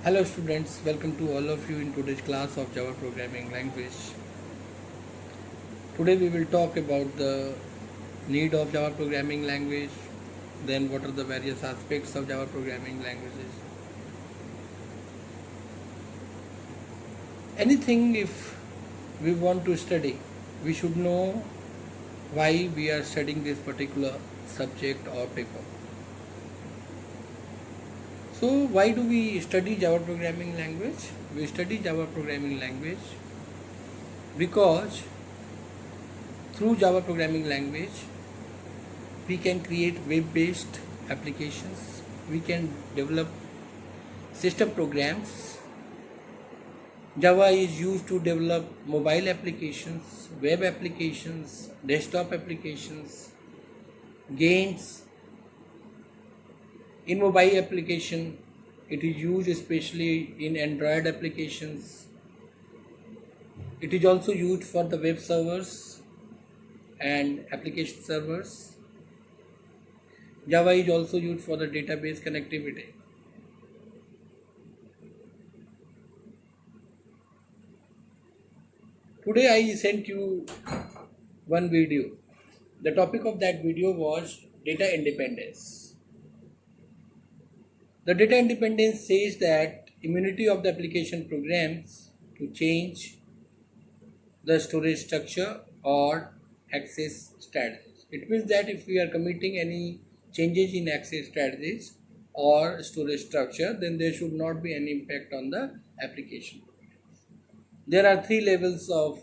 Hello students, welcome to all of you in today's class of Java programming language. Today we will talk about the need of Java programming language, then what are the various aspects of Java programming languages. Anything if we want to study, we should know why we are studying this particular subject or paper. So why do we study Java programming language? We study Java programming language because through Java programming language we can create web-based applications, we can develop system programs. Java is used to develop mobile applications, web applications, desktop applications, games. In mobile application, it is used especially in Android applications. It is also used for the web servers and application servers. Java is also used for the database connectivity. Today I sent you one video. The topic of that video was data independence. The data independence says that immunity of the application programs to change the storage structure or access strategies. It means that if we are committing any changes in access strategies or storage structure, then there should not be any impact on the application. There are three levels of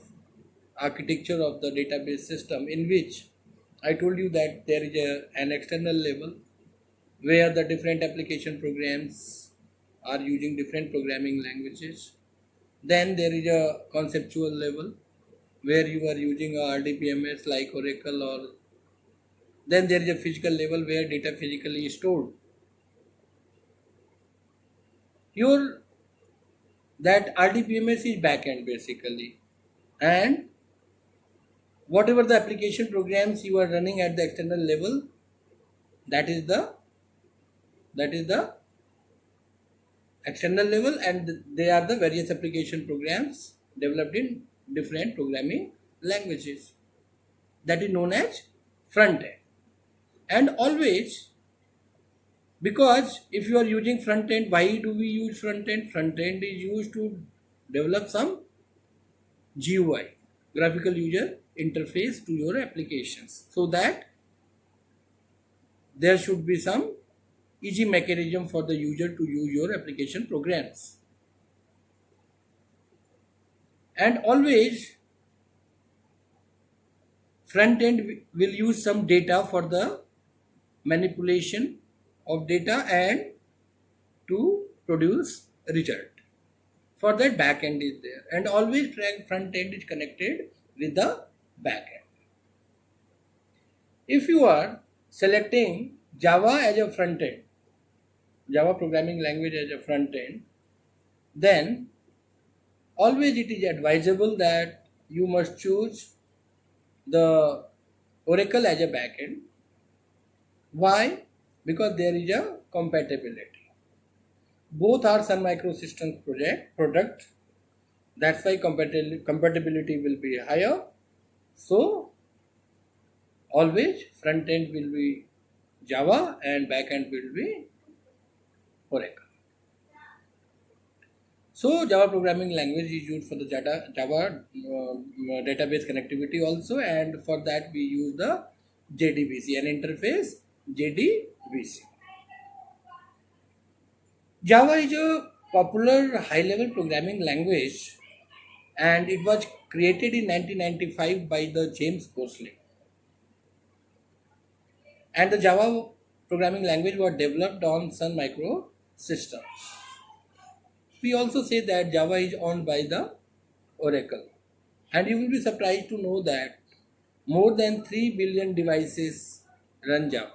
architecture of the database system, in which I told you that there is an external level where the different application programs are using different programming languages. Then there is a conceptual level where you are using a RDBMS like Oracle, or then there is a physical level where data physically is stored. That RDBMS is backend basically, and whatever the application programs you are running at the external level, that is the external level, and they are the various application programs developed in different programming languages. That is known as front end. And always, because if you are using front end, why do we use front end? Front end is used to develop some GUI, graphical user interface, to your applications, so that there should be some easy mechanism for the user to use your application programs. And always front end will use some data for the manipulation of data and to produce result. For that, back end is there, and always front end is connected with the back end. If you are selecting Java as a front end, Java programming language as a front end, then always it is advisable that you must choose the Oracle as a backend. Why? Because there is a compatibility. Both are Sun Microsystems product. That's why compatibility will be higher. So always front end will be Java and back end will be Oracle. So Java programming language is used for the Java database connectivity also, and for that we use the JDBC, an interface JDBC. Java is a popular high-level programming language, and it was created in 1995 by the James Gosling. And the Java programming language was developed on Sun Microsystems. We also say that Java is owned by the Oracle. And you will be surprised to know that more than 3 billion devices run Java.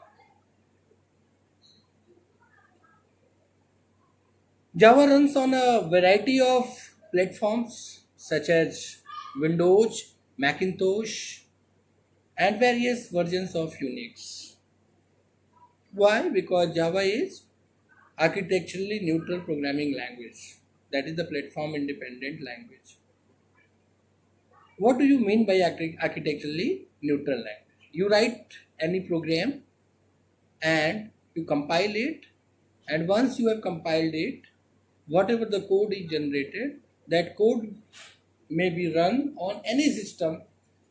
Java runs on a variety of platforms such as Windows, Macintosh, and various versions of Unix. Why? Because Java is architecturally neutral programming language. That is the platform independent language. What do you mean by architecturally neutral language? You write any program and you compile it, and once you have compiled it, whatever the code is generated, that code may be run on any system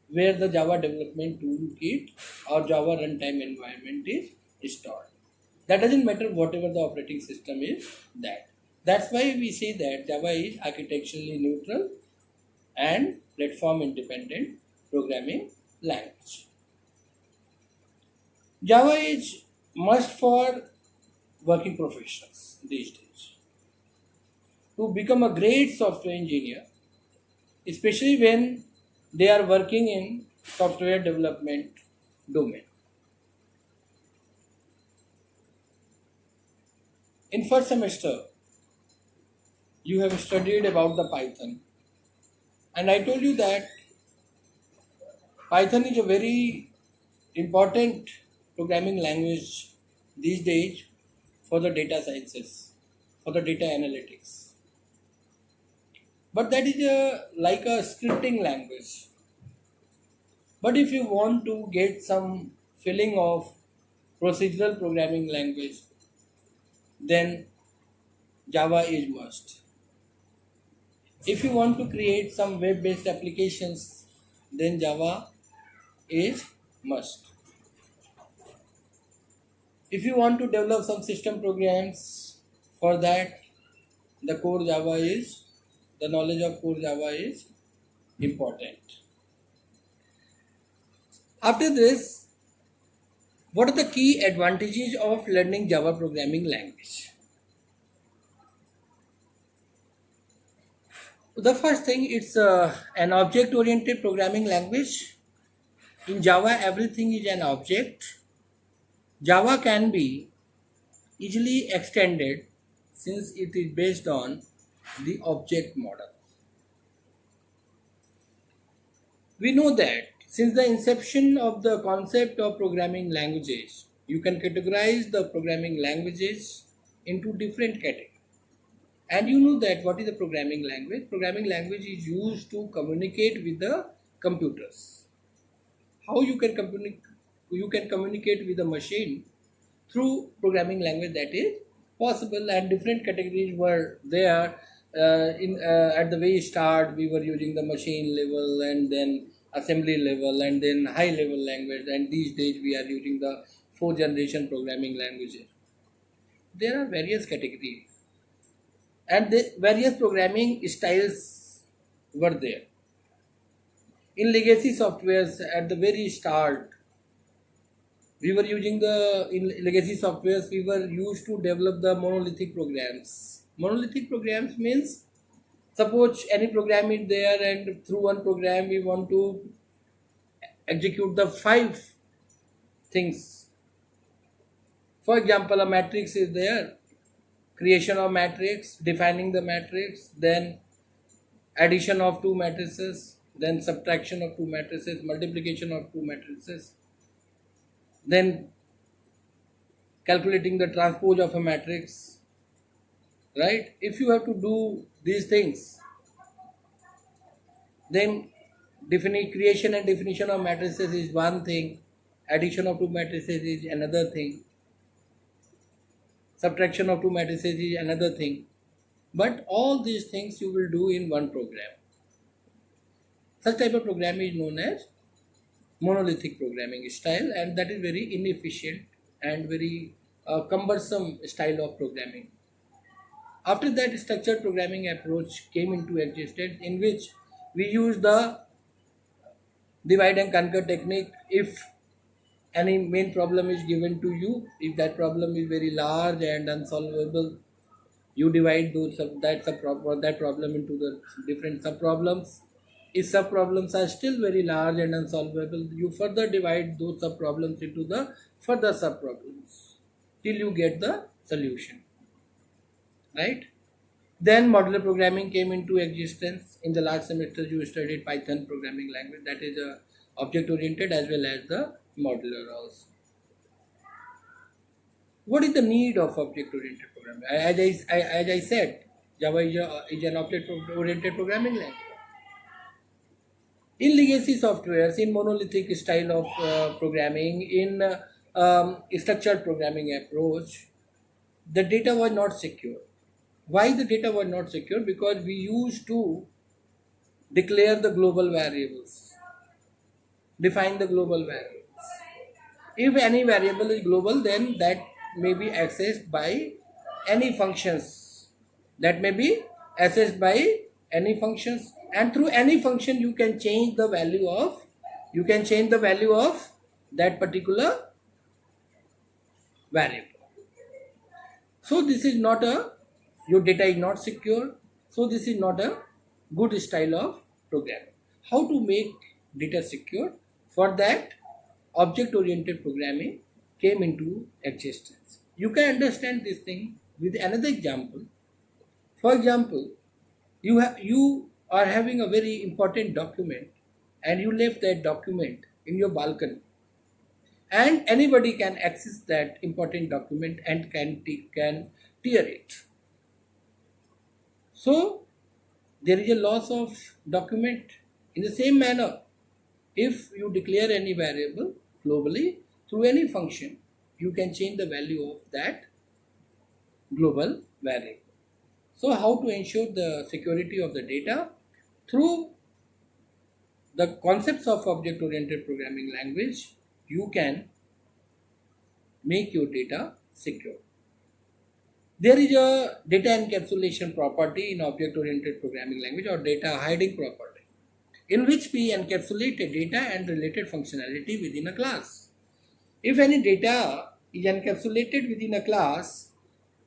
where the Java development toolkit or Java runtime environment is installed. That doesn't matter whatever the operating system is that. That's why we say that Java is architecturally neutral and platform independent programming language. Java is must for working professionals these days. To become a great software engineer, especially when they are working in software development domain. In first semester, you have studied about the Python, and I told you that Python is a very important programming language these days for the data sciences, for the data analytics. But that is like a scripting language. But if you want to get some feeling of procedural programming language, then Java is must. If you want to create some web-based applications, then Java is must. If you want to develop some system programs, for that the knowledge of core Java is important. After this, what are the key advantages of learning Java programming language? The first thing, it's an object-oriented programming language. In Java, everything is an object. Java can be easily extended since it is based on the object model. We know that since the inception of the concept of programming languages, you can categorize the programming languages into different categories. And you know that what is the programming language? Programming language is used to communicate with the computers. How you can communicate with the machine through programming language, that is possible, and different categories were there. At the very start, we were using the machine level, and then assembly level, and then high level language, and these days we are using the 4th generation programming languages. There are various categories, and the various programming styles were there. In legacy softwares, at the very start, we were using in legacy softwares, we were used to develop the monolithic programs. Monolithic programs means, suppose any program is there, and through one program we want to execute the 5 things. For example, a matrix is there, creation of matrix, defining the matrix, then addition of 2 matrices, then subtraction of 2 matrices, multiplication of 2 matrices, then calculating the transpose of a matrix, right? If you have to do these things, then creation and definition of matrices is one thing, addition of 2 matrices is another thing, subtraction of 2 matrices is another thing. But all these things you will do in one program. Such type of program is known as monolithic programming style, and that is very inefficient and very cumbersome style of programming. After that, structured programming approach came into existence, in which we use the divide and conquer technique. If any main problem is given to you, if that problem is very large and unsolvable, you divide that problem into the different subproblems. If subproblems are still very large and unsolvable, you further divide those subproblems into the further subproblems till you get the solution, right? Then modular programming came into existence. In the last semester, you studied Python programming language, that is object oriented as well as the modular also. What is the need of object oriented programming? programming. As I said, Java is an object-oriented programming language. In legacy softwares, in monolithic style of programming, in structured programming approach, the data was not secure. Why the data was not secure? Because we used to declare the global variables, define the global variables. If any variable is global, then that may be accessed by any functions. That may be accessed by any functions, and through any function you can change the value of that particular variable. So this is not your data is not secure. So this is not a good style of programming. How to make data secure? For that, object-oriented programming came into existence. You can understand this thing with another example. For example, you are having a very important document and you left that document in your balcony, and anybody can access that important document and can tear it. So there is a loss of document. In the same manner, if you declare any variable globally through any function, you can change the value of that global variable. So how to ensure the security of the data? Through the concepts of object-oriented programming language, you can make your data secure. There is a data encapsulation property in object-oriented programming language, or data hiding property, in which we encapsulate a data and related functionality within a class. If any data is encapsulated within a class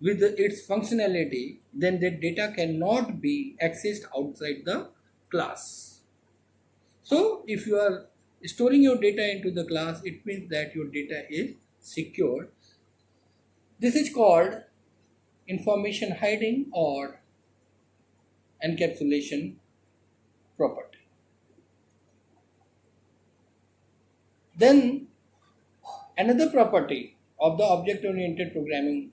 with its functionality, then that data cannot be accessed outside the class. So if you are storing your data into the class, it means that your data is secure. This is called information hiding or encapsulation property. Then another property of the object-oriented programming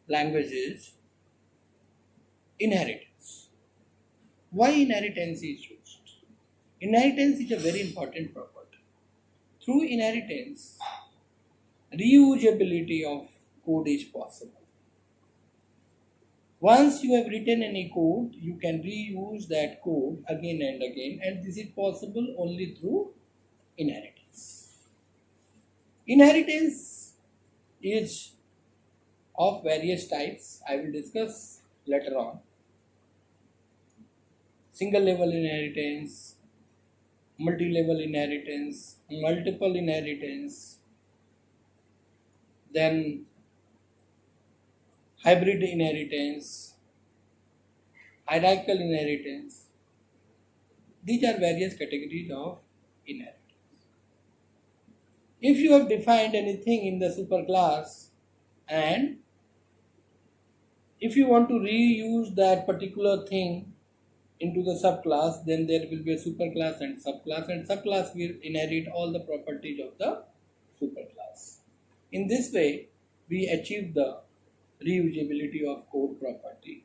language is inheritance. Why inheritance is used? Inheritance is a very important property. Through inheritance, reusability of code is possible. Once you have written any code, you can reuse that code again and again, and this is possible only through inheritance. Inheritance is of various types. I will discuss later on. Single level inheritance, multi-level inheritance, multiple inheritance, then hybrid inheritance, hierarchical inheritance. These are various categories of inheritance. If you have defined anything in the superclass and if you want to reuse that particular thing into the subclass, then there will be a superclass and subclass will inherit all the properties of the superclass. In this way, we achieve the reusability of code property.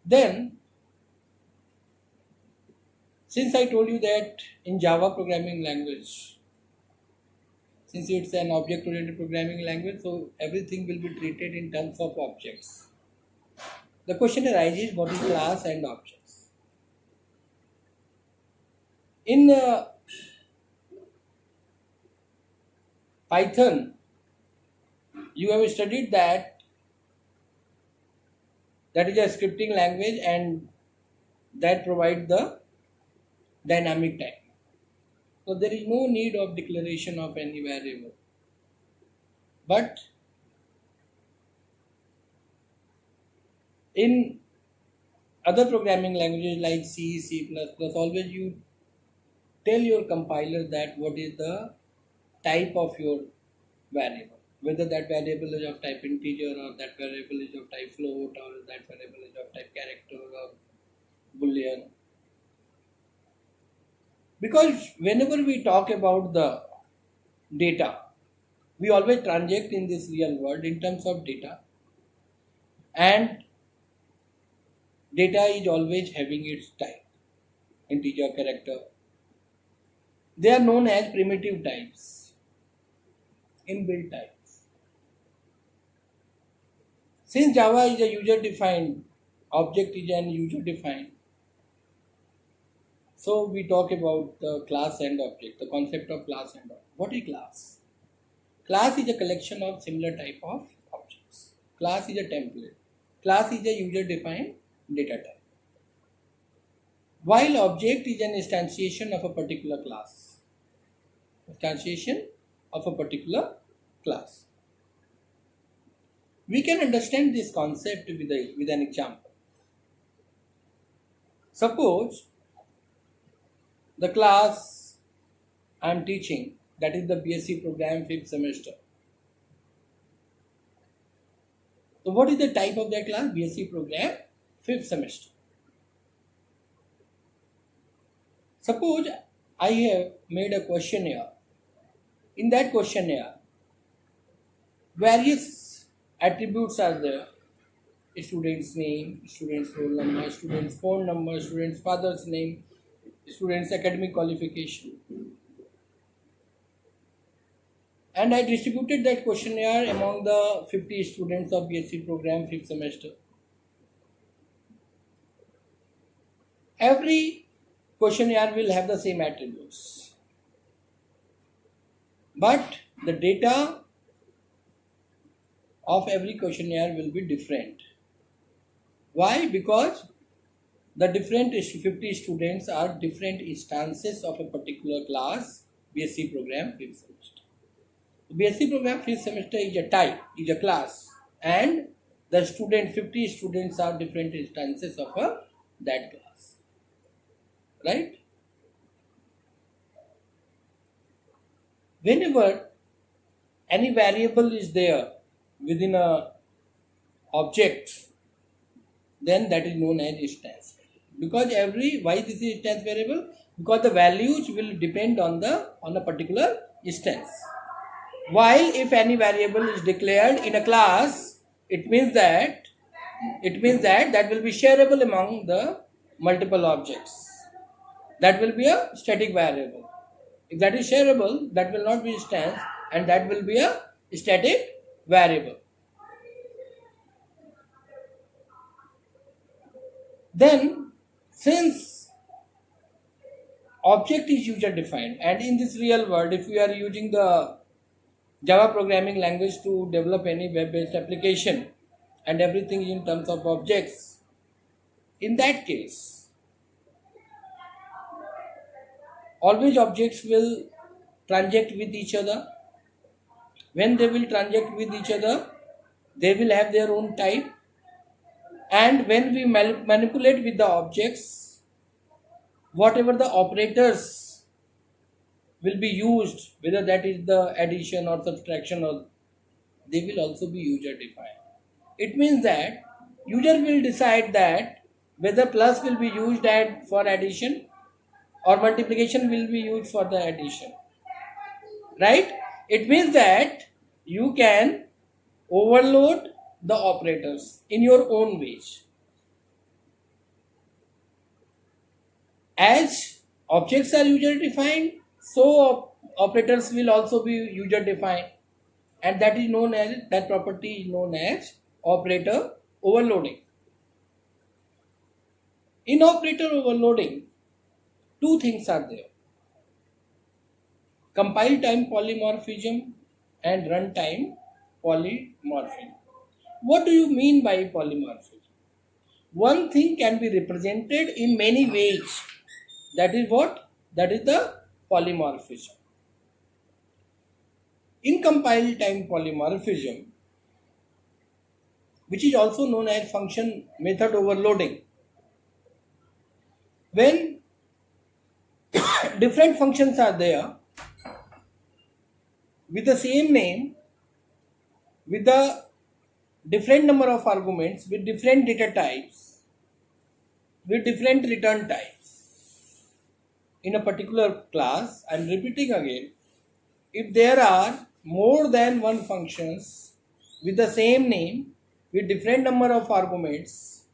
Then, since I told you that in Java programming language, since it's an object-oriented programming language, so everything will be treated in terms of objects. The question arises, what is class and objects? In Python, you have studied that is a scripting language and that provides the dynamic type. So there is no need of declaration of any variable. But in other programming languages like C, C++, always you tell your compiler that what is the type of your variable. Whether that variable is of type integer or that variable is of type float or that variable is of type character or boolean. Because whenever we talk about the data, We always transact in this real world in terms of data, and data is always having its type, integer, character. They are known as primitive types, inbuilt types. Since Java is a user-defined, object is an user-defined, so we talk about the class and object, the concept of class and object. What is class? Class is a collection of similar type of objects. Class is a template. Class is a user-defined data type. While object is an instantiation of a particular class. Instantiation of a particular class. We can understand this concept with an example. Suppose the class I am teaching, that is the BSc program 5th semester. So what is the type of that class? BSc program 5th semester. Suppose I have made a questionnaire. In that questionnaire, various attributes are there. Student's name, student's roll number, student's phone number, student's father's name, student's academic qualification. And I distributed that questionnaire among the 50 students of BSc program 5th semester. Every questionnaire will have the same attributes, but the data of every questionnaire will be different. Why? Because the different 50 students are different instances of a particular class, BSc program 5th semester. BSc program 5th semester is a type, is a class, and the 50 students are different instances of that class. Right? Whenever any variable is there within a object, then that is known as instance. Because why this is instance variable? Because the values will depend on a particular instance. While if any variable is declared in a class, it means that that will be shareable among the multiple objects. That will be a static variable. If that is shareable, that will not be instance, and that will be a static variable. Then, since object is user defined, and in this real world, if we are using the Java programming language to develop any web-based application and everything in terms of objects, in that case, always objects will transact with each other. When they will transact with each other, they will have their own type. And when we manipulate with the objects, whatever the operators will be used, whether that is the addition or subtraction, or they will also be user defined. It means that user will decide that whether plus will be used for addition or multiplication will be used for the addition. Right? It means that you can overload the operators in your own ways. As objects are user defined, so operators will also be user defined, and that property is known as operator overloading. In operator overloading, two things are there: compile time polymorphism and runtime polymorphism. What do you mean by polymorphism? One thing can be represented in many ways. That is what? That is the polymorphism. In compile time polymorphism, which is also known as function method overloading, when different functions are there with the same name, with the different number of arguments, with different data types, with different return types in a particular class, I am repeating again, if there are more than one functions with the same name, with different number of arguments,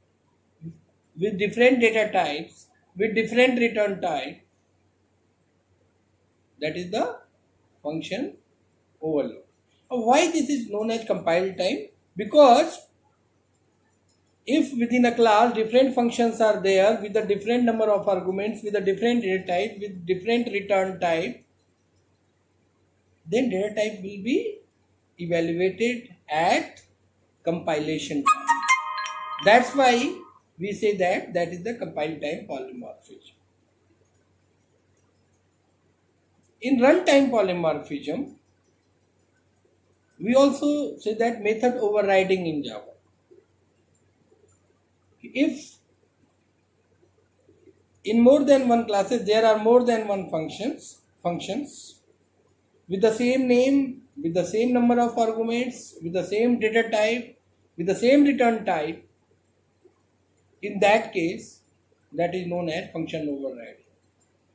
with different data types, with different return type, that is the function overload. Why this is known as compile time? Because if within a class different functions are there with a different number of arguments, with a different data type, with different return type, then data type will be evaluated at compilation time. That's why we say that that is the compile time polymorphism. In runtime polymorphism, we also say that method overriding in Java. If in more than one classes there are more than one functions with the same name, with the same number of arguments, with the same data type, with the same return type, in that case that is known as function overriding.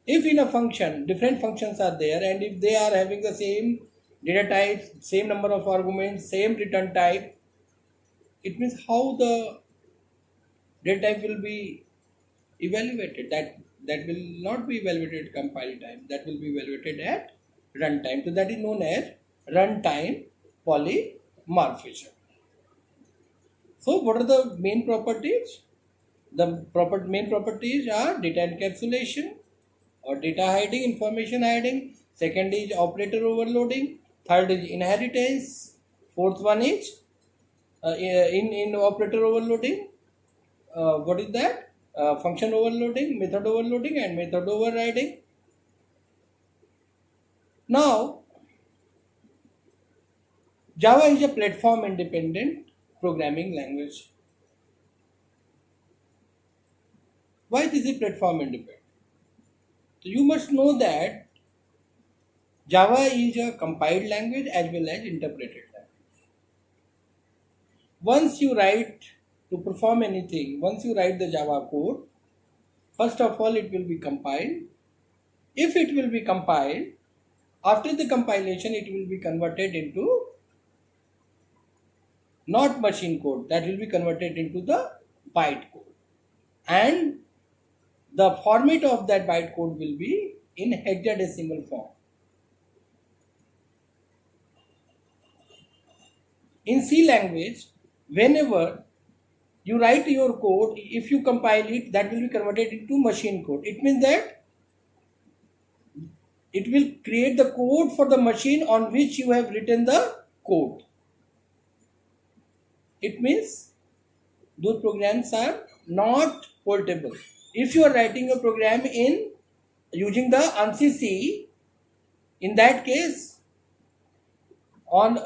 If in a function different functions are there and if they are having the same data types, same number of arguments, same return type, it means how the data type will be evaluated. That will not be evaluated at compile time, that will be evaluated at runtime. So that is known as runtime polymorphism. So what are the main properties? The main properties are data encapsulation or data hiding, information hiding. Second is operator overloading. Third is inheritance. Fourth one is in operator overloading. What is that? Function overloading, method overloading, and method overriding. Now, Java is a platform independent programming language. Why this is platform independent? So you must know that Java is a compiled language as well as interpreted language. Once you write to perform anything, once you write the Java code, first of all it will be compiled. If it will be compiled, after the compilation it will be converted into not machine code, that will be converted into the byte code, and the format of that byte code will be in hexadecimal form. In C language, whenever you write your code, if you compile it, that will be converted into machine code. It means that it will create the code for the machine on which you have written the code. It means those programs are not portable. If you are writing a program in using the ANSI C, in that case, on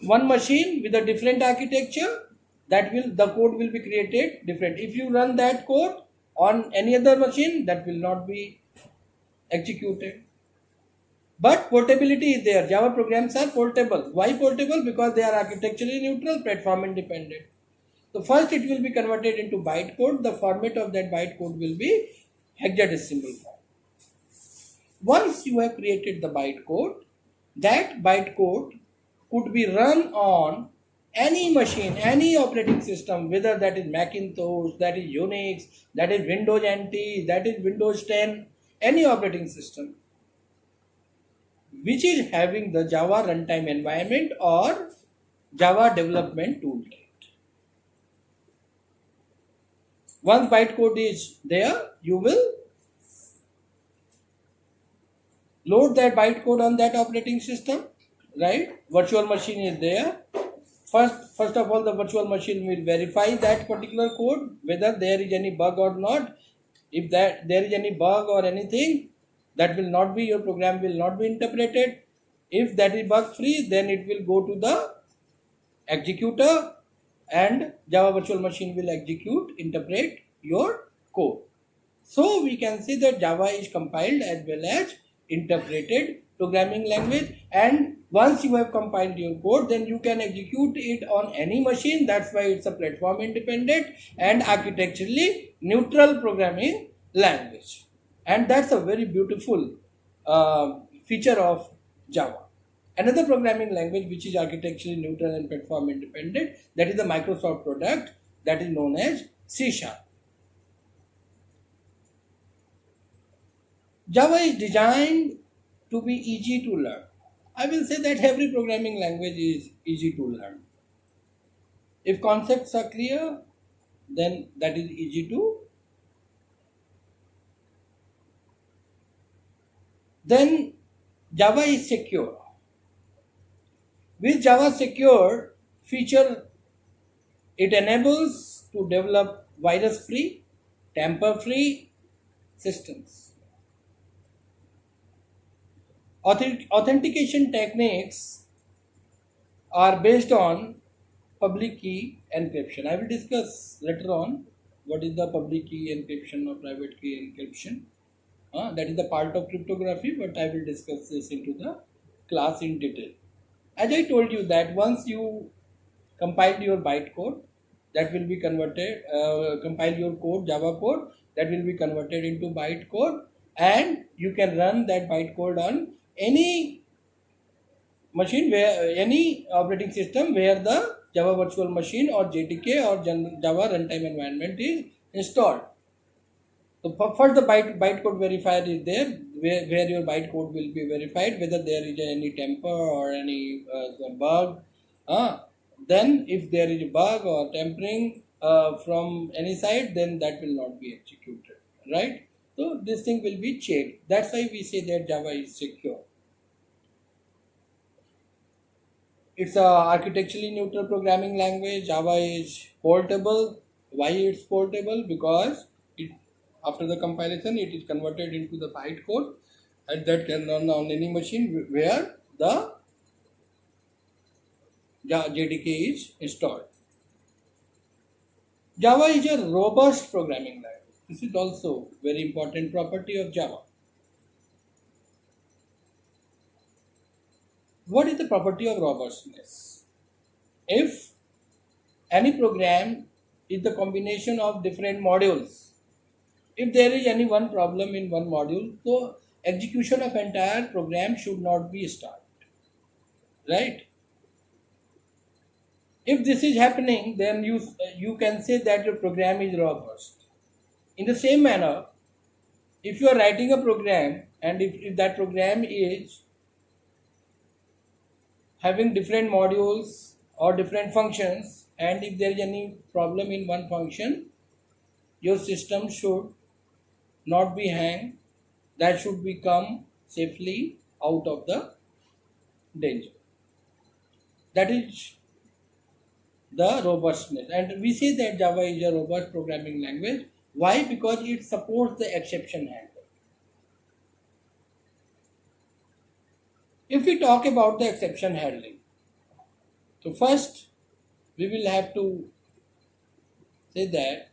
one machine with a different architecture, the code will be created different. If you run that code on any other machine, that will not be executed. But portability is there. Java programs are portable. Why portable? Because they are architecturally neutral, platform independent. So first it will be converted into byte code. The format of that byte code will be hexadecimal form. Once you have created the byte code, that byte code could be run on any machine, any operating system, whether that is Macintosh, that is Unix, that is Windows NT, that is Windows 10, any operating system which is having the Java runtime environment or Java development toolkit. Once bytecode is there, you will load that bytecode on that operating system, right? Virtual machine is there. First of all, the virtual machine will verify that particular code, whether there is any bug or not. If there is any bug or anything, that will not be, your program will not be interpreted. If that is bug free, then it will go to the executor and Java virtual machine will execute, interpret your code. So we can say that Java is compiled as well as interpreted programming language, and once you have compiled your code, then you can execute it on any machine. That's why it's a platform independent and architecturally neutral programming language. And that's a very beautiful feature of Java. Another programming language which is architecturally neutral and platform independent, that is the Microsoft product, that is known as C#. Java is designed to be easy to learn. I will say that every programming language is easy to learn. If concepts are clear, then that is easy to. Then Java is secure. With Java secure feature, it enables to develop virus-free, tamper-free systems. Authentication techniques are based on public key encryption. I will discuss later on what is the public key encryption or private key encryption. That is the part of cryptography, but I will discuss this into the class in detail. As I told you that once you compile your bytecode, that will be converted, compile your code, Java code, that will be converted into bytecode, and you can run that bytecode on any machine, where any operating system where the Java virtual machine or JDK or Java runtime environment is installed. So first the bytecode verifier is there, where your bytecode will be verified whether there is any tamper or any bug. Then if there is a bug or tampering from any side, then that will not be executed, right? So this thing will be checked. That's why we say that Java is secure. It's a architecturally neutral programming language. Java is portable. Why it's portable? Because after the compilation, it is converted into the bytecode, and that can run on any machine where the JDK is installed. Java is a robust programming language. This is also very important property of Java. What is the property of robustness? If any program is the combination of different modules, if there is any one problem in one module, so execution of entire program should not be started, right? If this is happening, then you can say that your program is robust. In the same manner, if you are writing a program and if that program is having different modules or different functions, and if there is any problem in one function, your system should not be hang, that should become safely out of the danger. That is the robustness, and we say that Java is a robust programming language. Why? Because it supports the exception handling. If we talk about the exception handling, so first we will have to say that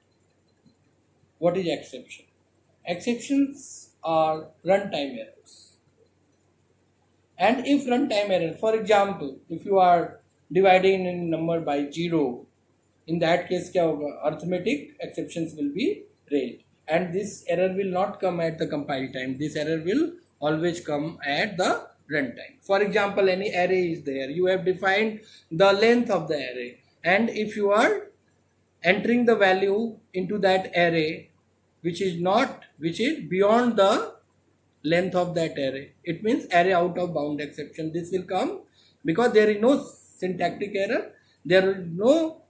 what is exception. Exceptions are runtime errors. And if runtime error, for example, if you are dividing a number by 0, in that case क्या होगा? Arithmetic exceptions will be raised, and this error will not come at the compile time. This error will always come at the runtime. For example, any array is there, you have defined the length of the array, and if you are entering the value into that array which is beyond the length of that array, it means array out of bound exception. This will come because there is no syntactic error, there is no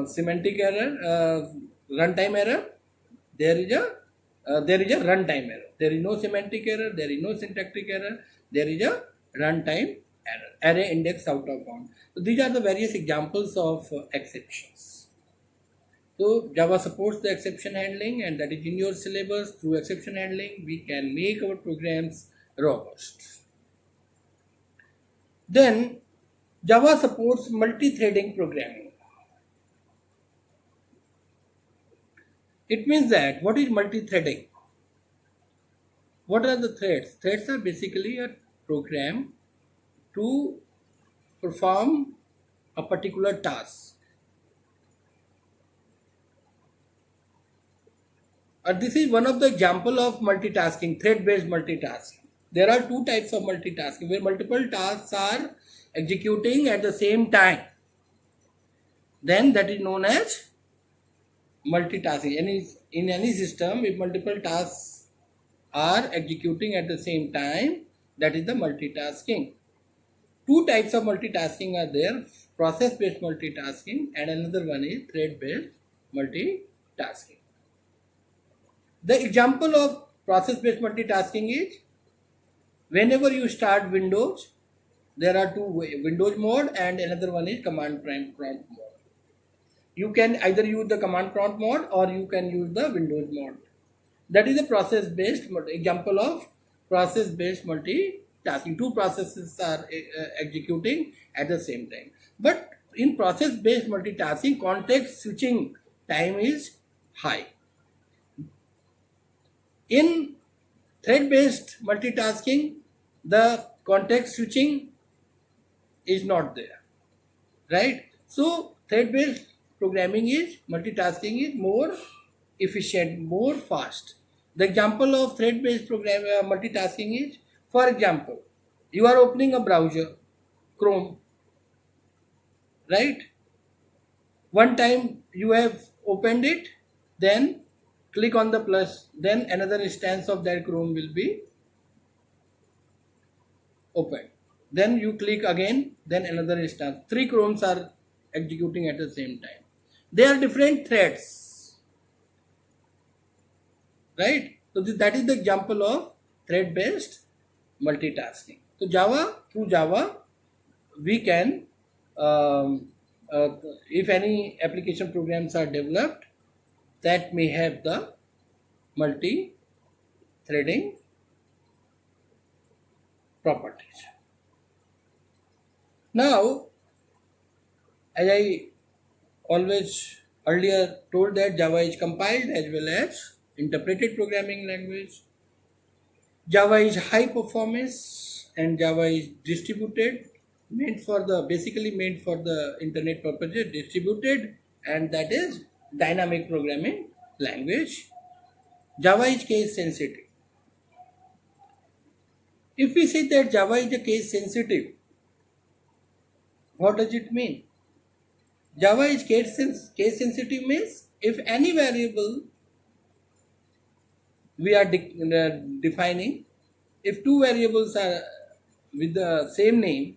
semantic error, runtime error. There is a runtime error. There is no semantic error, there is no syntactic error, there is a runtime error, array index out of bound. So these are the various examples of exceptions. So Java supports the exception handling, and that is in your syllabus. Through exception handling, we can make our programs robust. Then Java supports multi-threading programming. It means that, what is multi-threading? What are the threads? Threads are basically a program to perform a particular task. This is one of the example of multitasking, thread-based multitasking. there are two types of multitasking where multiple tasks are executing at the same time. Then that is known as multitasking. In any system, if multiple tasks are executing at the same time, that is the multitasking. Two types of multitasking are there: process-based multitasking and another one is thread-based multitasking. The example of process-based multitasking is whenever you start Windows, there are two Windows mode and another one is command prompt mode. You can either use the command prompt mode or you can use the Windows mode. That is a process-based example of process-based multitasking. Two processes are executing at the same time. But in process-based multitasking, context switching time is high. In thread-based multitasking, the context switching is not there, right? So thread-based programming is multitasking is more efficient, more fast. The example of thread-based multitasking is, for example, you are opening a browser, Chrome, right? One time you have opened it, then click on the plus, then another instance of that Chrome will be opened. Then you click again, then another instance. Three Chromes are executing at the same time. They are different threads, right? So that is the example of thread-based multitasking. So through Java, we can, if any application programs are developed that may have the multi-threading properties. Now, as I always earlier told that Java is compiled as well as interpreted programming language. Java is high performance and Java is distributed, basically made for the internet purposes, distributed, and that is dynamic programming language. Java is case sensitive. If we say that Java is a case sensitive, what does it mean? Java is case sensitive means if any variable we are defining, if two variables are with the same name,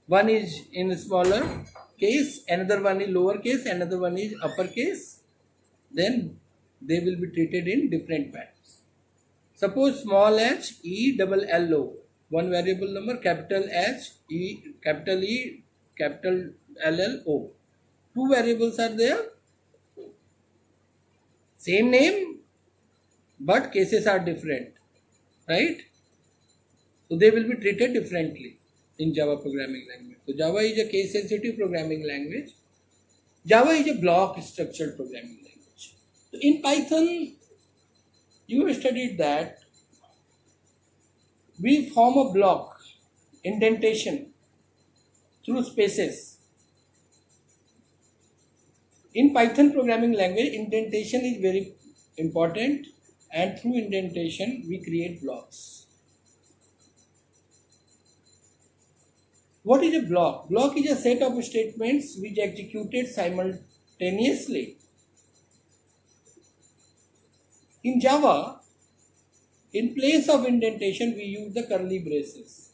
one is in smaller case, another one is lower case, another one is uppercase, then they will be treated in different manners. Suppose small h, e, double l, o, one variable number, capital H, E, capital E, capital L, L, O. Two variables are there, same name, but cases are different, right? So they will be treated differently in Java programming language. So Java is a case sensitive programming language. Java is a block structured programming language. So in Python, you have studied that we form a block indentation through spaces. In Python programming language, indentation is very important, and through indentation we create blocks. What is a block? Block is a set of statements which executed simultaneously. In Java, in place of indentation, we use the curly braces.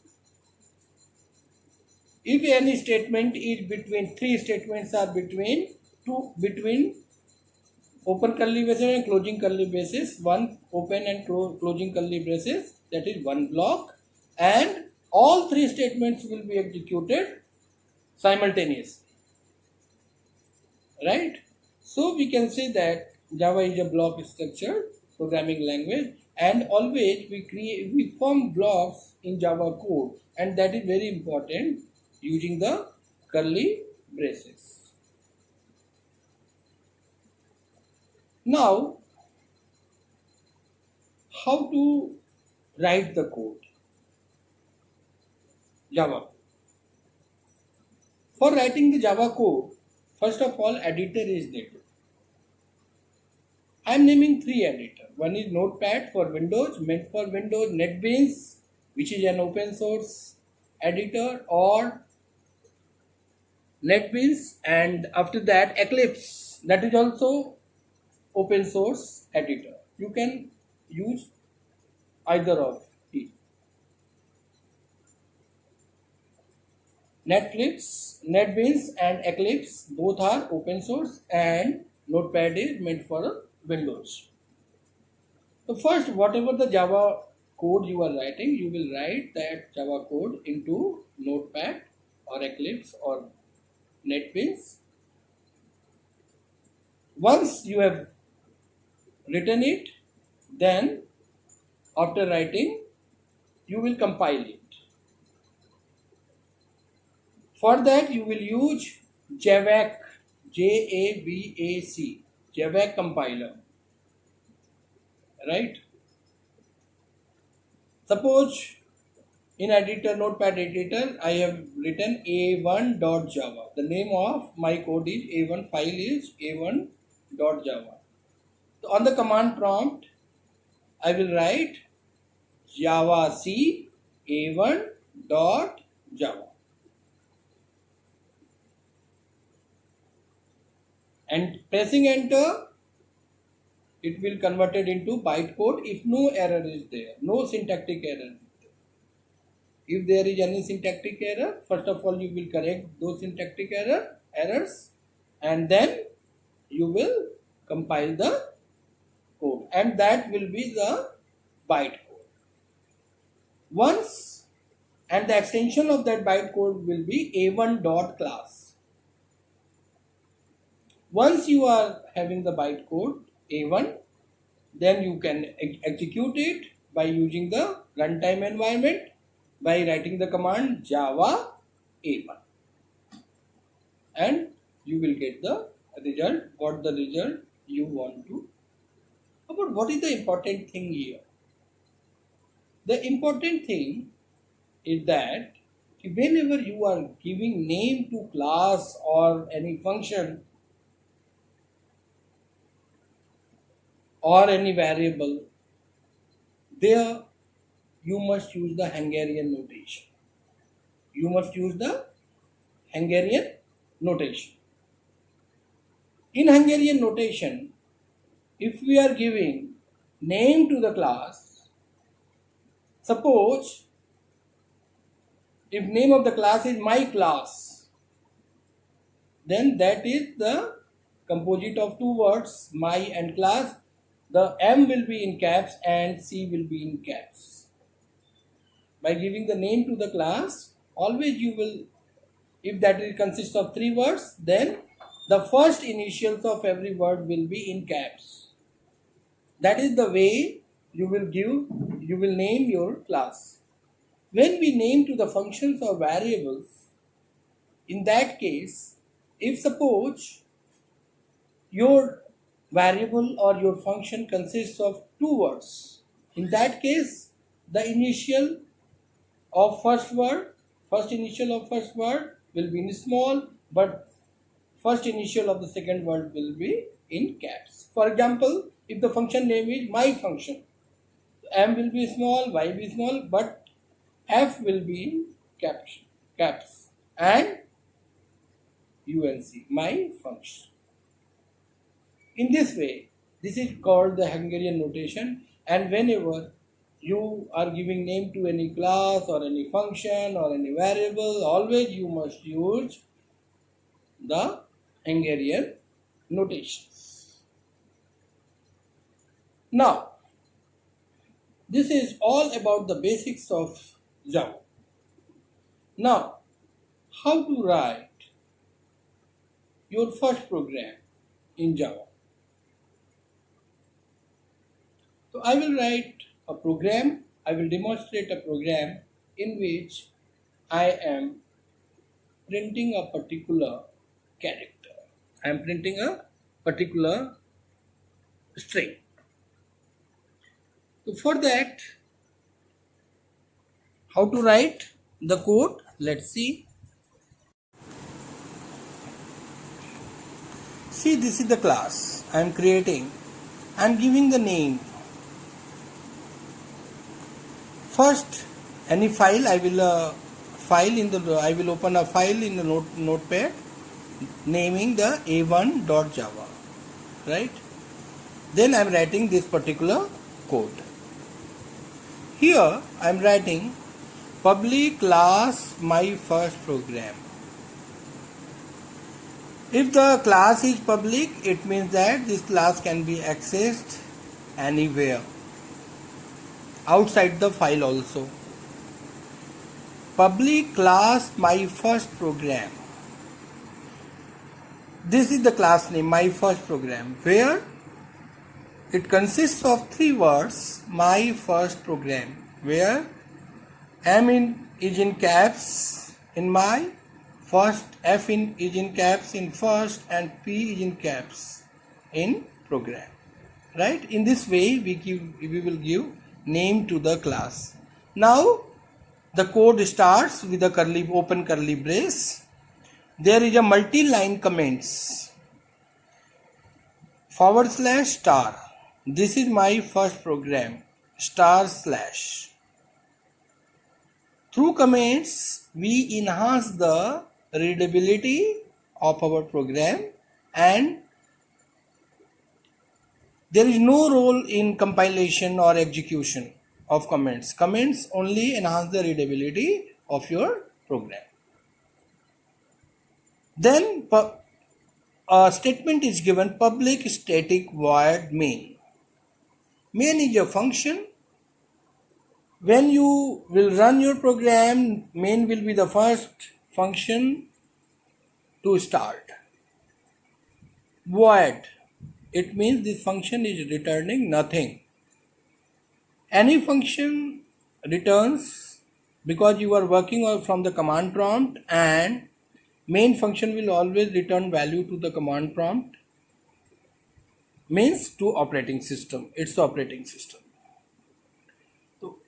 If any statement is between, three statements are between open curly braces and closing curly braces, one open and closing curly braces, that is one block, and all three statements will be executed simultaneously, right? So we can say that Java is a block structured programming language, and always we form blocks in Java code, and that is very important, using the curly braces. Now, how to write the code? Java. For writing the Java code, first of all, editor is needed. I am naming three editors. One is Notepad for Windows, meant for Windows, NetBeans, which is an open source editor, or NetBeans, and after that Eclipse, that is also open source editor. You can use either of these. Netflix, NetBeans and Eclipse both are open source, and Notepad is meant for Windows. So first, whatever the Java code you are writing, you will write that Java code into Notepad or Eclipse or NetBeans. Once you have written it, then after writing, you will compile it. For that, you will use JAVAC, JAVAC, JAVAC compiler, right? Suppose in editor, Notepad editor, I have written a1.java. The name of my code is a1, file is a1.java. So on the command prompt, I will write javac a1.java. And pressing enter, it will convert it into bytecode if no error is there, no syntactic error. If there is any syntactic error, first of all you will correct those syntactic errors, and then you will compile the code, and that will be the bytecode. And the extension of that bytecode will be a1.class. Once you are having the bytecode a1, then you can execute it by using the runtime environment by writing the command java a1, and you will get the result you want to. But what is the important thing here? The important thing is that whenever you are giving name to class or any function or any variable, there you must use the Hungarian notation. You must use the Hungarian notation. In Hungarian notation, if we are giving name to the class, suppose if name of the class is my class, then that is the composite of two words, my and class. The M will be in caps and C will be in caps. By giving the name to the class, always you will, if that consists of three words, then the first initials of every word will be in caps. That is the way you will name your class. When we name to the functions or variables, in that case, if suppose your variable or your function consists of two words, in that case the initial of first initial of first word will be in small, but first initial of the second word will be in caps. For example, if the function name is my function, M will be small, Y will be small, but F will be in caps and UNC, my function. In this way, this is called the Hungarian notation, and whenever you are giving name to any class or any function or any variable, always you must use the Hungarian notations. Now, this is all about the basics of Java. Now, how to write your first program in Java? So I will write a program, I will demonstrate a program in which I am printing a particular character. I am printing a particular string. So for that, how to write the code? Let's see. See, this is the class I am creating I'm giving the name. First, any file I will open a file in the notepad naming the a1.java, right? Then I'm writing this particular code. Here I'm writing public class my first program. If the class is public, it means that this class can be accessed anywhere outside the file also. Public class my first program. This is the class name, my first program, where it consists of 3 words, my first program, where is in caps in my, first F is in caps in first, and P is in caps in program. Right? In this way we will give name to the class. Now the code starts with a open curly brace. There is a multi-line comments /* this is my first program // through comments we enhance the readability of our program, and there is no role in compilation or execution of comments. Comments only enhance the readability of your program. Then a statement is given, public static void main. Main is a function. When you will run your program, main will be the first function to start. Void, it means this function is returning nothing. Any function returns because you are working from the command prompt, and main function will always return value to the command prompt, means to operating system. It's the operating system. So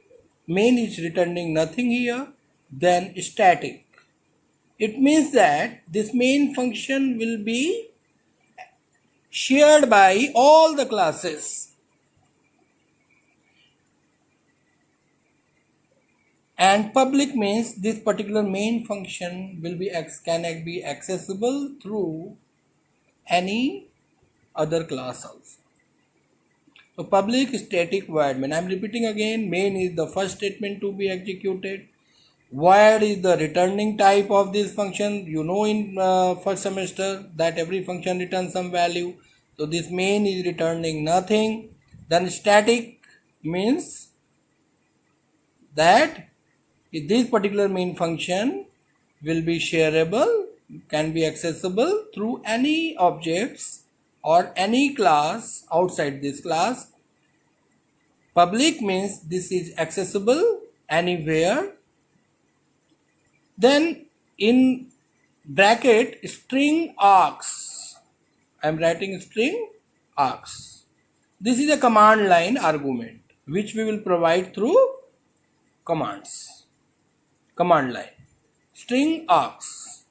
main is returning nothing here. Then static, it means that this main function will be shared by all the classes. And public means this particular main function will be can be accessible through any other class also. So public static void main. I am repeating again, main is the first statement to be executed. Void is the returning type of this function. You know in first semester that every function returns some value. So this main is returning nothing. Then static means that this particular main function will be shareable, can be accessible through any objects or any class outside this class. Public means this is accessible anywhere. Then in bracket string args, I am writing string args. This is a command line argument which we will provide through commands. Command line string args.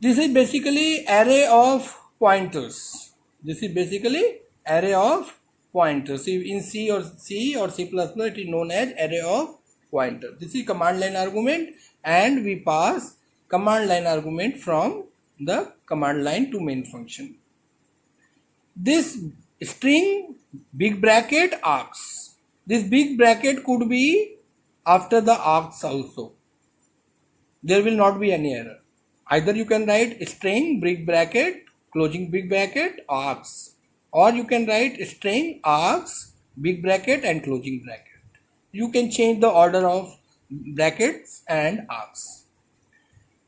This is basically array of pointers. This is basically array of pointers. In C or C++, it is known as array of pointer. This is command line argument, and we pass command line argument from the command line to main function. This string big bracket args. This big bracket could be after the args also. There will not be any error. Either you can write string big bracket closing big bracket args, or you can write string args big bracket and closing bracket. You can change the order of brackets and args.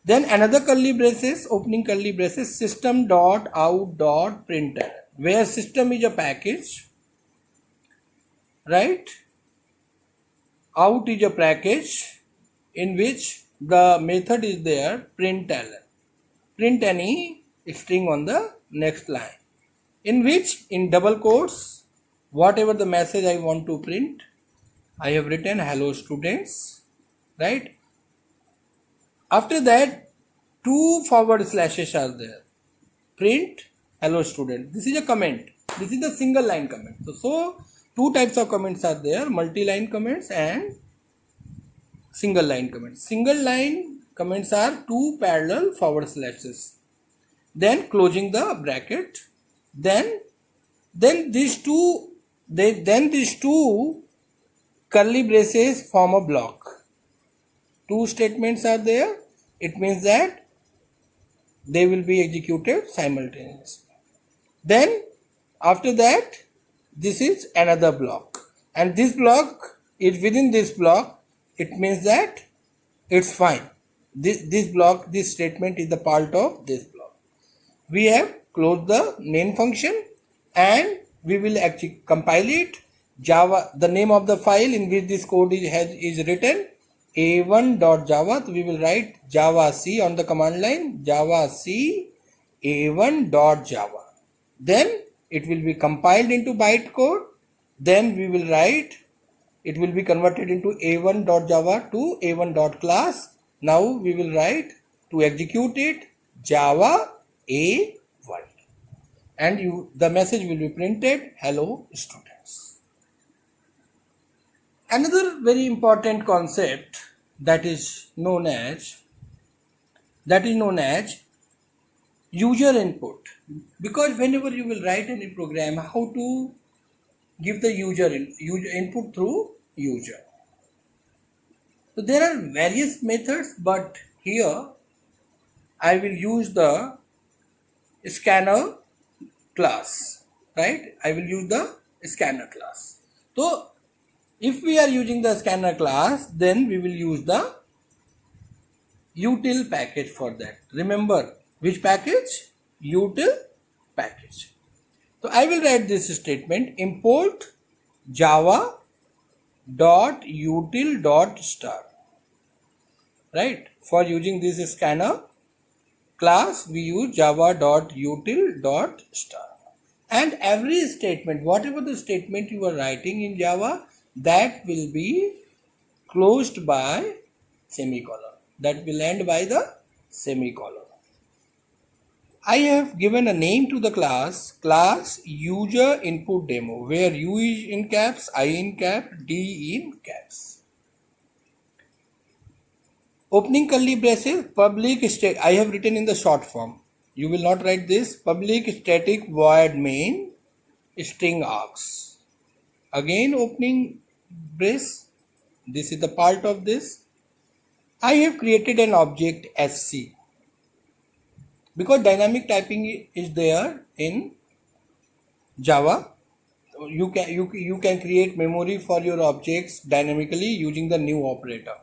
Then another curly braces, opening curly braces, system.out.println, where system is a package, right? Out is a package in which the method is there, println. Print any string on the next line, in which in double quotes whatever the message I want to print, I have written hello students, right? After that 2 // are there. Print hello student. This is a comment. This is the single line comment. So two types of comments are there, multi-line comments and single line comments. Single line comments are two parallel forward slashes, then closing the bracket, then these two curly braces form a block. Two statements are there. It means that they will be executed simultaneously. Then after that, this is another block, and this block is within this block. It means that it's fine. This statement is the part of this block. We have closed the main function and we will actually compile it. Java, the name of the file in which this code is written, a1.java. So we will write java c on the command line, java c a1.java. Then it will be compiled into bytecode. Then we will write, it will be converted into a1.java to a1.class. Now we will write, to execute it, java a1, and the message will be printed, hello students. Another very important concept that is known as user input, because whenever you will write any program, how to give the user input through user. So there are various methods, but here I will use the scanner class, right? I will use the scanner class. So if we are using the scanner class, then we will use the util package for that. Remember which package? Util package. So I will write this statement, import java.util.star. Right? For using this scanner class, we use java.util.star. And every statement, whatever the statement you are writing in Java, that will be closed by semicolon. That will end by the semicolon. I have given a name to the class user input demo, where U is in caps, I in cap, D in caps. Opening curly braces, public static. I have written in the short form. You will not write this. Public static void main string args. Again opening brace. This is the part of this. I have created an object SC, because dynamic typing is there in Java. You can create memory for your objects dynamically using the new operator.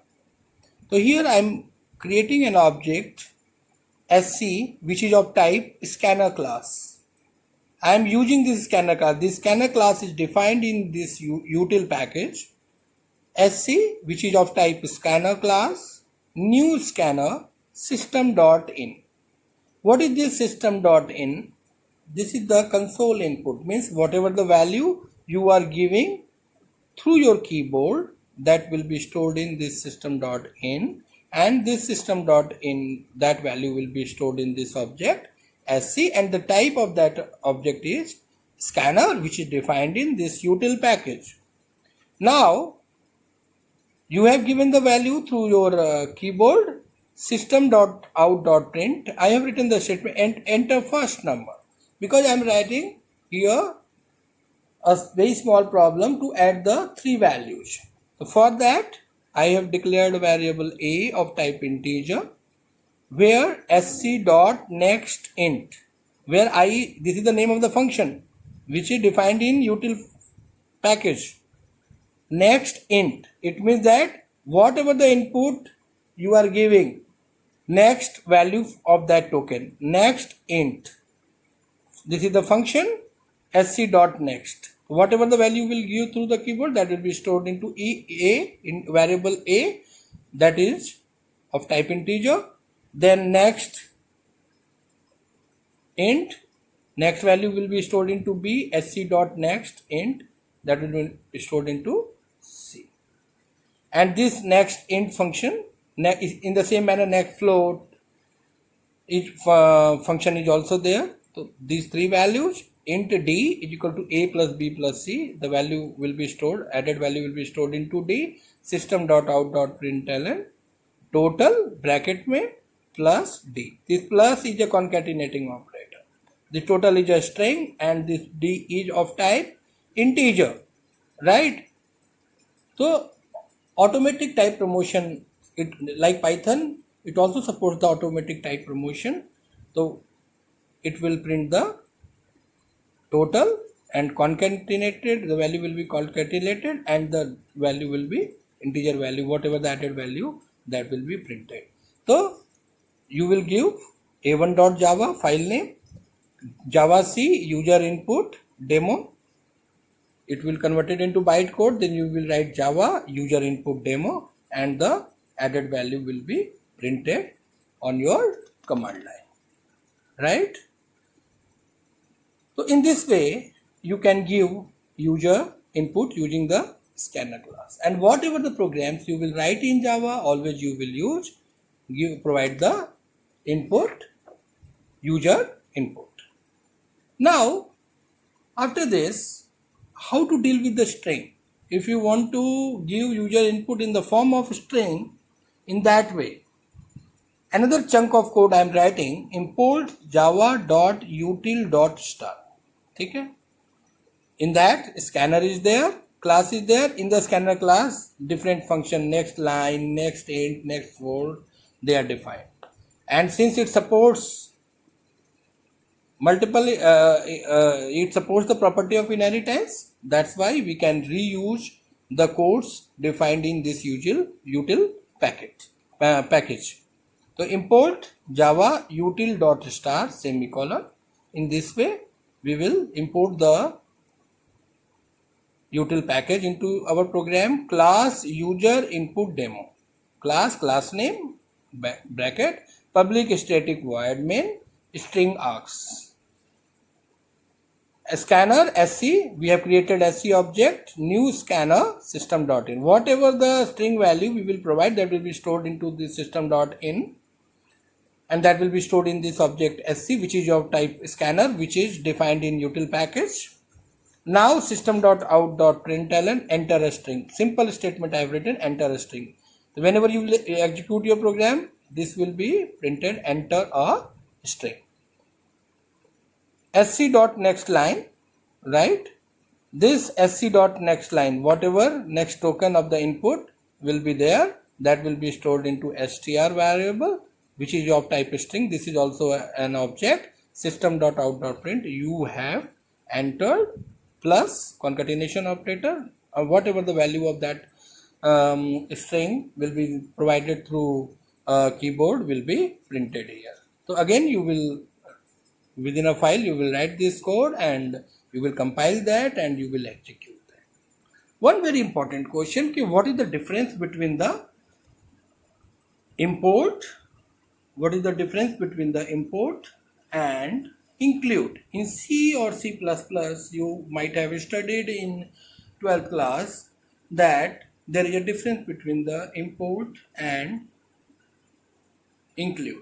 So here I am creating an object SC which is of type scanner class. I am using this scanner class. This scanner class is defined in this util package. SC which is of type scanner class, new scanner, system.in. What is this system.in? This is the console input, means whatever the value you are giving through your keyboard, that will be stored in this system.in, and this system.in, that value will be stored in this object SC, and the type of that object is scanner, which is defined in this util package. Now you have given the value through your keyboard, system.out.print. I have written the statement and enter first number, because I am writing here a very small problem to add the three values. So for that I have declared a variable a of type integer, where sc.nextInt, where this is the name of the function which is defined in util package. Next int, it means that whatever the input you are giving, next value of that token, next int. This is the function sc.next. Whatever the value will give through the keyboard, that will be stored into in variable a, that is of type integer. Then next int, next value will be stored into b, sc.next int, that will be stored into c. And this next int function, in the same manner next float function is also there. So these three values int d is equal to a plus b plus c. The value will be stored, added value will be stored into d. System dot out dot println total bracket में plus d. This plus is a concatenating operator. The total is a string and this d is of type integer, right? So automatic type promotion, it like Python, it also supports the automatic type promotion. So it will print the total and concatenated, the value will be concatenated and the value will be integer value, whatever the added value, that will be printed. So you will give a1.java file name, java c user input demo. It will convert it into bytecode. Then you will write java user input demo and the added value will be printed on your command line, right? So in this way you can give user input using the scanner class, and whatever the programs you will write in Java, always you will provide the input, user input. Now after this, how to deal with the string? If you want to give user input in the form of string, in that way, another chunk of code I am writing, import java.util.star. Okay? In that, scanner is there, class is there. In the scanner class, different function, next line, next int, next float, they are defined. And since it supports multiple, it supports the property of inheritance, that's why we can reuse the codes defined in this util package. So import java util.star semicolon. In this way, we will import the util package into our program. Class user input demo, class name bracket, public static void main, string args. A scanner sc, we have created sc object, new scanner system.in. Whatever the string value we will provide, that will be stored into the system.in, and that will be stored in this object sc, which is of type scanner, which is defined in util package. Now system.out.println, enter a string. Simple statement I have written, enter a string. So whenever you execute your program, this will be printed, enter a string. sc.next line, right? This sc.next line, whatever next token of the input will be there, that will be stored into str variable, which is of type string. This is also an object. System.out.print, you have entered plus concatenation operator, whatever the value of that string will be provided through keyboard will be printed here. So again, you will, within a file, you will write this code and you will compile that and you will execute that. One very important question, what is the difference between the import? What is the difference between the import and include? In C or C++, you might have studied in 12th class that there is a difference between the import and include.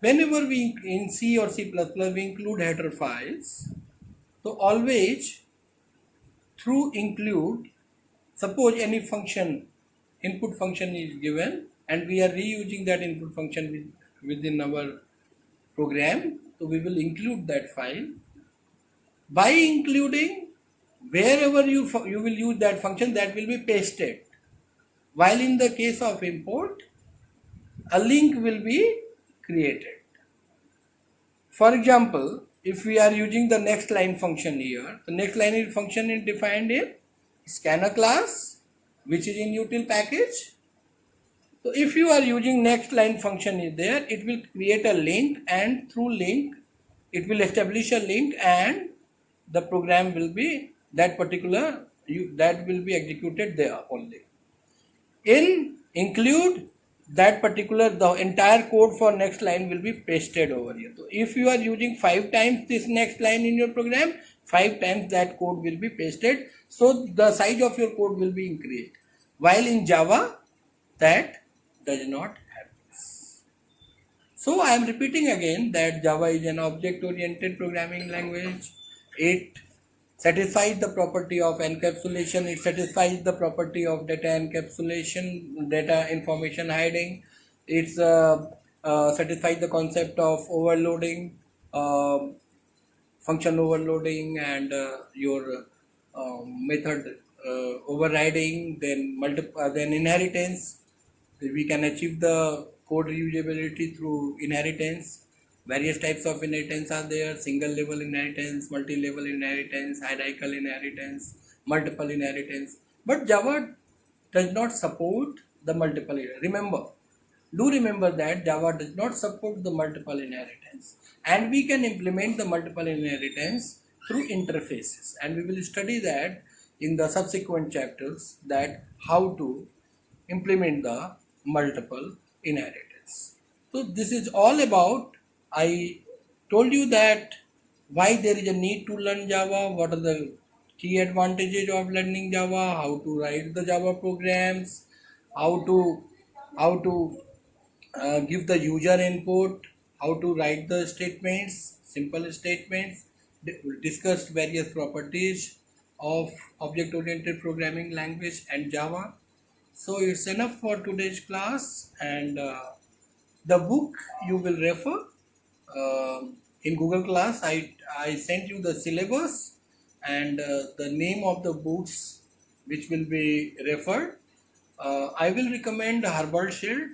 Whenever we in C or C++ we include header files, so always through include, suppose any function, input function is given and we are reusing that input function within our program, so we will include that file. By including, wherever you will use that function, that will be pasted. While in the case of import, a link will be created. For example, if we are using the next line function here, the next line function is defined in scanner class, which is in util package. So if you are using next line function is there, it will create a link, and through link it will establish a link and the program will be that particular, that will be executed there only. In include, that particular, the entire code for next line will be pasted over here. So if you are using 5 times this next line in your program, 5 times that code will be pasted, so the size of your code will be increased. While in Java, that does not have this. So I am repeating again that Java is an object oriented programming language, It satisfies the property of encapsulation, it satisfies the property of data encapsulation, data information hiding, it satisfies the concept of overloading, function overloading, and your method overriding, then inheritance. We can achieve the code reusability through inheritance. Various types of inheritance are there: single level inheritance, multi-level inheritance, hierarchical inheritance, multiple inheritance. But Java does not support the multiple inheritance. Remember that Java does not support the multiple inheritance, and we can implement the multiple inheritance through interfaces, and we will study that in the subsequent chapters, that how to implement the multiple inheritance. So this is all about, I told you that why there is a need to learn Java, what are the key advantages of learning Java, how to write the Java programs, how to give the user input, how to write the statements, simple statements, discussed various properties of object-oriented programming language and Java. So it's enough for today's class, and the book you will refer in Google Class. I sent you the syllabus and the name of the books which will be referred. I will recommend Herbert Shield.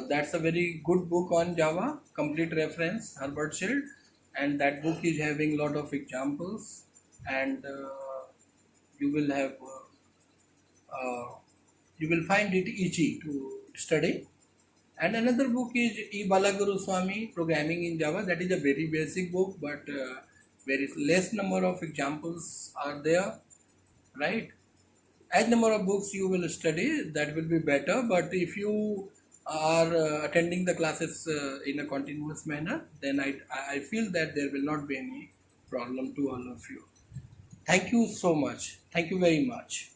That's a very good book on Java, complete reference, Herbert Shield, and that book is having lot of examples, and you will have you will find it easy to study. And another book is E. Balaguru Swami, Programming in Java. That is a very basic book, but very less number of examples are there, right? As number of books you will study, that will be better. But if you are attending the classes in a continuous manner, then I feel that there will not be any problem to all of you. Thank you so much. Thank you very much.